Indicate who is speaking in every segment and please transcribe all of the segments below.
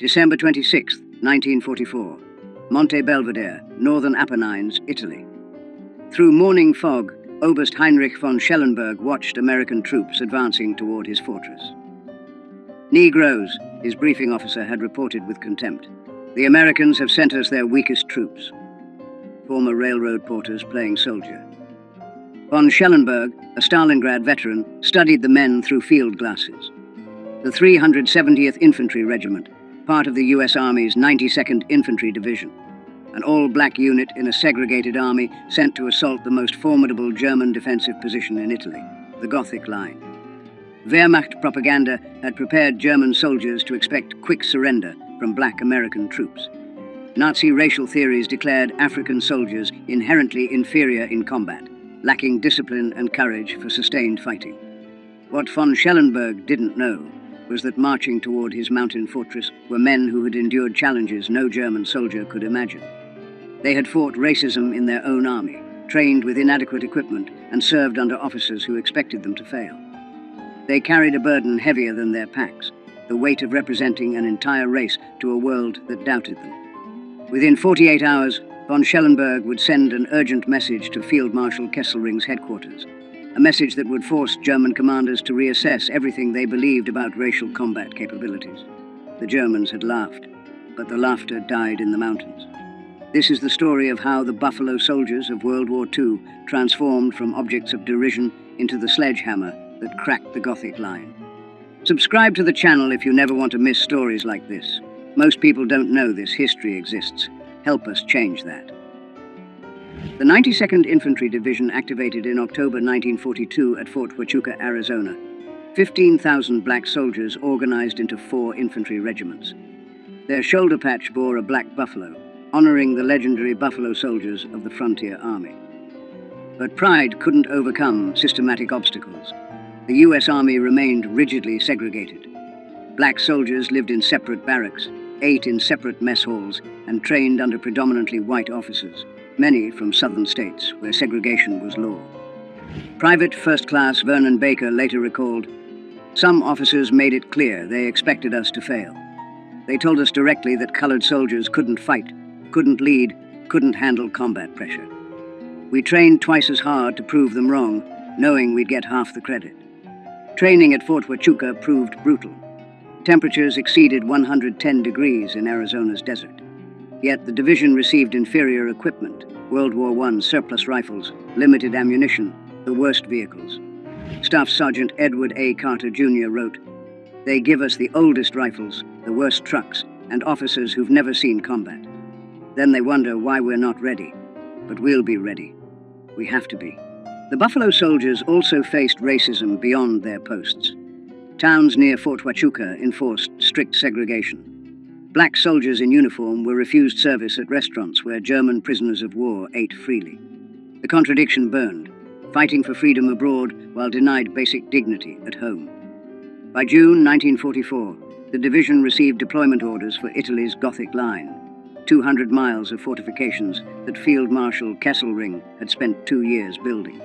Speaker 1: December 26, 1944. Monte Belvedere, Northern Apennines, Italy. Through morning fog, Oberst Heinrich von Schellenberg watched American troops advancing toward his fortress. "Negroes," his briefing officer had reported with contempt. "The Americans have sent us their weakest troops." Former railroad porters playing soldier. Von Schellenberg, a Stalingrad veteran, studied the men through field glasses. The 370th Infantry Regiment, part of the U.S. Army's 92nd Infantry Division, an all-black unit in a segregated army sent to assault the most formidable German defensive position in Italy, the Gothic Line. Wehrmacht propaganda had prepared German soldiers to expect quick surrender from black American troops. Nazi racial theories declared African soldiers inherently inferior in combat, lacking discipline and courage for sustained fighting. What von Schellenberg didn't know was that marching toward his mountain fortress were men who had endured challenges no German soldier could imagine. They had fought racism in their own army, trained with inadequate equipment, and served under officers who expected them to fail. They carried a burden heavier than their packs, the weight of representing an entire race to a world that doubted them. Within 48 hours, von Schellenberg would send an urgent message to Field Marshal Kesselring's headquarters, a message that would force German commanders to reassess everything they believed about racial combat capabilities. The Germans had laughed, but the laughter died in the mountains. This is the story of how the Buffalo Soldiers of World War II transformed from objects of derision into the sledgehammer that cracked the Gothic Line. Subscribe to the channel if you never want to miss stories like this. Most people don't know this history exists. Help us change that. The 92nd Infantry Division activated in October 1942 at Fort Huachuca, Arizona. 15,000 black soldiers organized into 4 infantry regiments. Their shoulder patch bore a black buffalo, honoring the legendary Buffalo Soldiers of the Frontier Army. But pride couldn't overcome systematic obstacles. The U.S. Army remained rigidly segregated. Black soldiers lived in separate barracks, ate in separate mess halls, and trained under predominantly white officers, many from southern states where segregation was law. Private First Class Vernon Baker later recalled, "Some officers made it clear they expected us to fail. They told us directly that colored soldiers couldn't fight, couldn't lead, couldn't handle combat pressure. We trained twice as hard to prove them wrong, knowing we'd get half the credit. Training at Fort Huachuca proved brutal. Temperatures exceeded 110 degrees in Arizona's desert. Yet the division received inferior equipment, World War I surplus rifles, limited ammunition, the worst vehicles." Staff Sergeant Edward A. Carter Jr. wrote, "They give us the oldest rifles, the worst trucks, and officers who've never seen combat. Then they wonder why we're not ready. But we'll be ready. We have to be." The Buffalo Soldiers also faced racism beyond their posts. Towns near Fort Huachuca enforced strict segregation. Black soldiers in uniform were refused service at restaurants where German prisoners of war ate freely. The contradiction burned, fighting for freedom abroad while denied basic dignity at home. By June 1944, the division received deployment orders for Italy's Gothic Line, 200 miles of fortifications that Field Marshal Kesselring had spent 2 years building.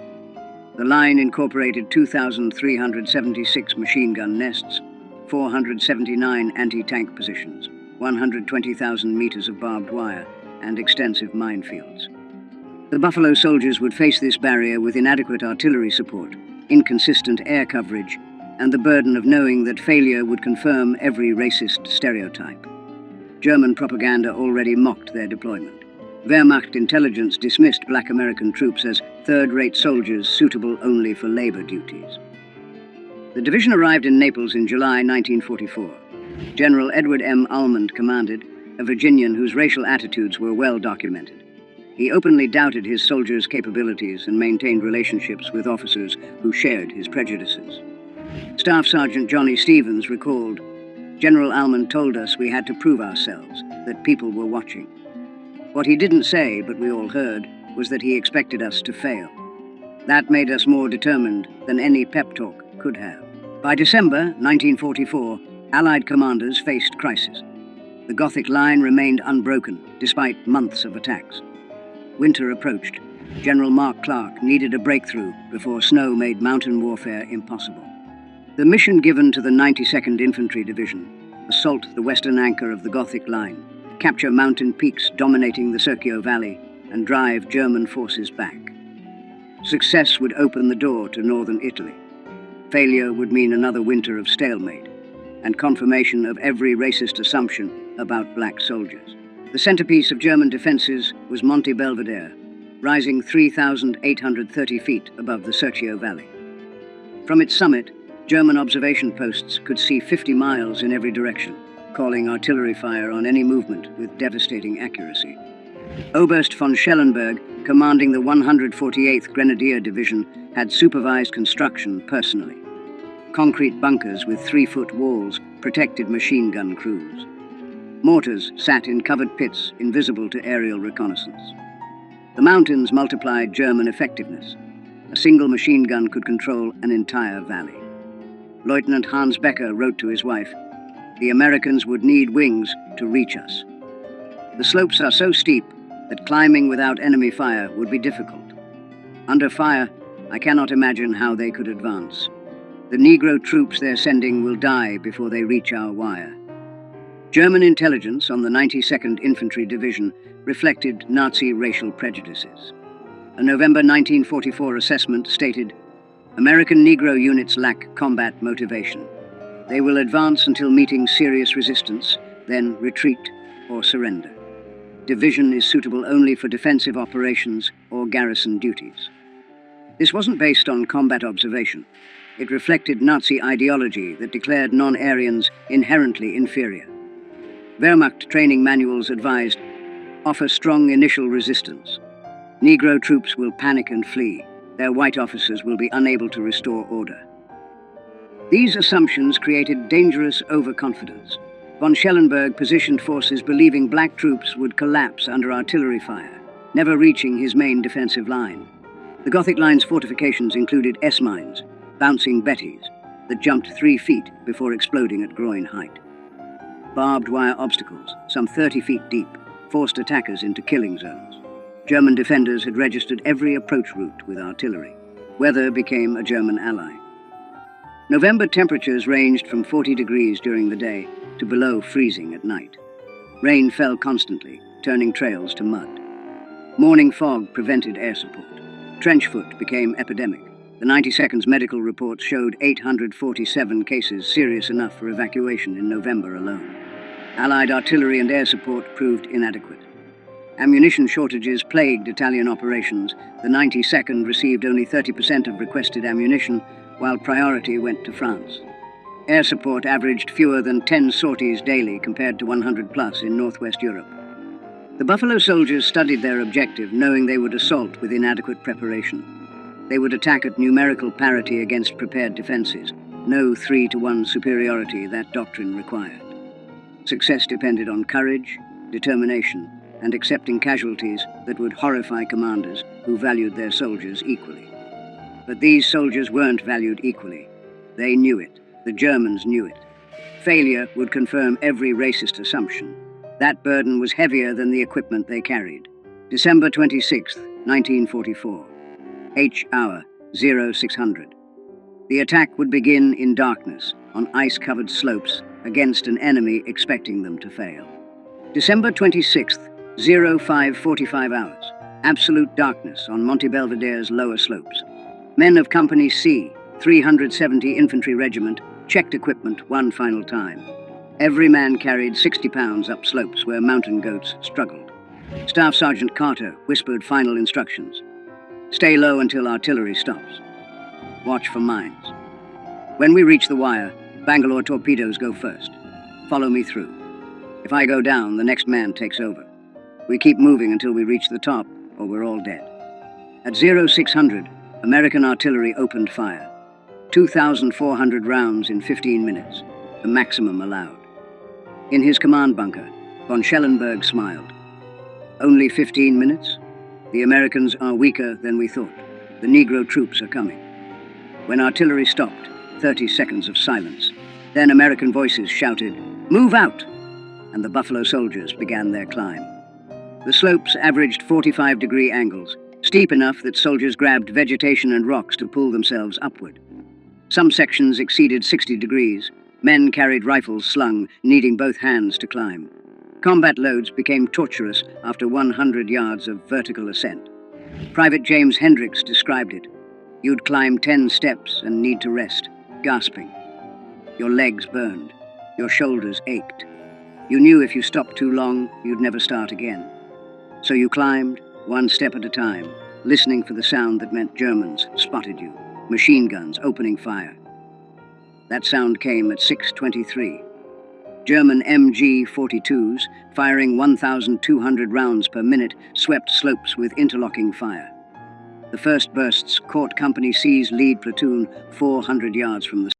Speaker 1: The line incorporated 2,376 machine gun nests, 479 anti-tank positions, 120,000 meters of barbed wire, and extensive minefields. The Buffalo Soldiers would face this barrier with inadequate artillery support, inconsistent air coverage, and the burden of knowing that failure would confirm every racist stereotype. German propaganda already mocked their deployment. Wehrmacht intelligence dismissed black American troops as third-rate soldiers suitable only for labor duties. The division arrived in Naples in July 1944. General Edward M. Almond commanded, a Virginian whose racial attitudes were well documented. He openly doubted his soldiers' capabilities and maintained relationships with officers who shared his prejudices. Staff Sergeant Johnny Stevens recalled, "General Almond told us we had to prove ourselves, that people were watching. What he didn't say, but we all heard, was that he expected us to fail. That made us more determined than any pep talk could have." By December 1944, Allied commanders faced crisis. The Gothic Line remained unbroken, despite months of attacks. Winter approached. General Mark Clark needed a breakthrough before snow made mountain warfare impossible. The mission given to the 92nd Infantry Division, assault the western anchor of the Gothic Line, capture mountain peaks dominating the Serchio Valley, and drive German forces back. Success would open the door to northern Italy. Failure would mean another winter of stalemate, and confirmation of every racist assumption about black soldiers. The centerpiece of German defenses was Monte Belvedere, rising 3,830 feet above the Serchio Valley. From its summit, German observation posts could see 50 miles in every direction, calling artillery fire on any movement with devastating accuracy. Oberst von Schellenberg, commanding the 148th Grenadier Division, had supervised construction personally. Concrete bunkers with 3-foot walls protected machine gun crews. Mortars sat in covered pits invisible to aerial reconnaissance. The mountains multiplied German effectiveness. A single machine gun could control an entire valley. Lieutenant Hans Becker wrote to his wife, "The Americans would need wings to reach us. The slopes are so steep that climbing without enemy fire would be difficult. Under fire, I cannot imagine how they could advance. The Negro troops they're sending will die before they reach our wire." German intelligence on the 92nd Infantry Division reflected Nazi racial prejudices. A November 1944 assessment stated, "American Negro units lack combat motivation. They will advance until meeting serious resistance, then retreat or surrender. Division is suitable only for defensive operations or garrison duties." This wasn't based on combat observation. It reflected Nazi ideology that declared non-Aryans inherently inferior. Wehrmacht training manuals advised, "Offer strong initial resistance. Negro troops will panic and flee. Their white officers will be unable to restore order." These assumptions created dangerous overconfidence. Von Schellenberg positioned forces believing black troops would collapse under artillery fire, never reaching his main defensive line. The Gothic Line's fortifications included S-mines, bouncing Bettys, that jumped 3 feet before exploding at groin height. Barbed wire obstacles, some 30 feet deep, forced attackers into killing zones. German defenders had registered every approach route with artillery. Weather became a German ally. November temperatures ranged from 40 degrees during the day to below freezing at night. Rain fell constantly, turning trails to mud. Morning fog prevented air support. Trench foot became epidemic. The 92nd's medical reports showed 847 cases serious enough for evacuation in November alone. Allied artillery and air support proved inadequate. Ammunition shortages plagued Italian operations. The 92nd received only 30% of requested ammunition, while priority went to France. Air support averaged fewer than 10 sorties daily compared to 100 plus in northwest Europe. The Buffalo Soldiers studied their objective, knowing they would assault with inadequate preparation. They would attack at numerical parity against prepared defenses. No 3-to-1 superiority that doctrine required. Success depended on courage, determination, and accepting casualties that would horrify commanders who valued their soldiers equally. But these soldiers weren't valued equally. They knew it. The Germans knew it. Failure would confirm every racist assumption. That burden was heavier than the equipment they carried. December 26, 1944. H hour, 0600. The attack would begin in darkness, on ice-covered slopes, against an enemy expecting them to fail. December 26th, 0545 hours. Absolute darkness on Monte Belvedere's lower slopes. Men of Company C, 370 Infantry Regiment, checked equipment one final time. Every man carried 60 pounds up slopes where mountain goats struggled. Staff Sergeant Carter whispered final instructions. Stay low until artillery stops. Watch for mines. When we reach the wire, Bangalore torpedoes go first. Follow me through. If I go down, the next man takes over. We keep moving until we reach the top, or we're all dead. At 0600, American artillery opened fire. 2,400 rounds in 15 minutes, the maximum allowed. In his command bunker, von Schellenberg smiled. Only 15 minutes? The Americans are weaker than we thought. The Negro troops are coming. When artillery stopped, 30 seconds of silence. Then American voices shouted, "Move out!" And the Buffalo Soldiers began their climb. The slopes averaged 45-degree angles, steep enough that soldiers grabbed vegetation and rocks to pull themselves upward. Some sections exceeded 60 degrees, Men carried rifles slung, needing both hands to climb. Combat loads became torturous after 100 yards of vertical ascent. Private James Hendricks described it. You'd climb 10 steps and need to rest, gasping. Your legs burned. Your shoulders ached. You knew if you stopped too long, you'd never start again. So you climbed, one step at a time, listening for the sound that meant Germans spotted you, machine guns opening fire. That sound came at 6:23. German MG-42s, firing 1,200 rounds per minute, swept slopes with interlocking fire. The first bursts caught Company C's lead platoon 400 yards from the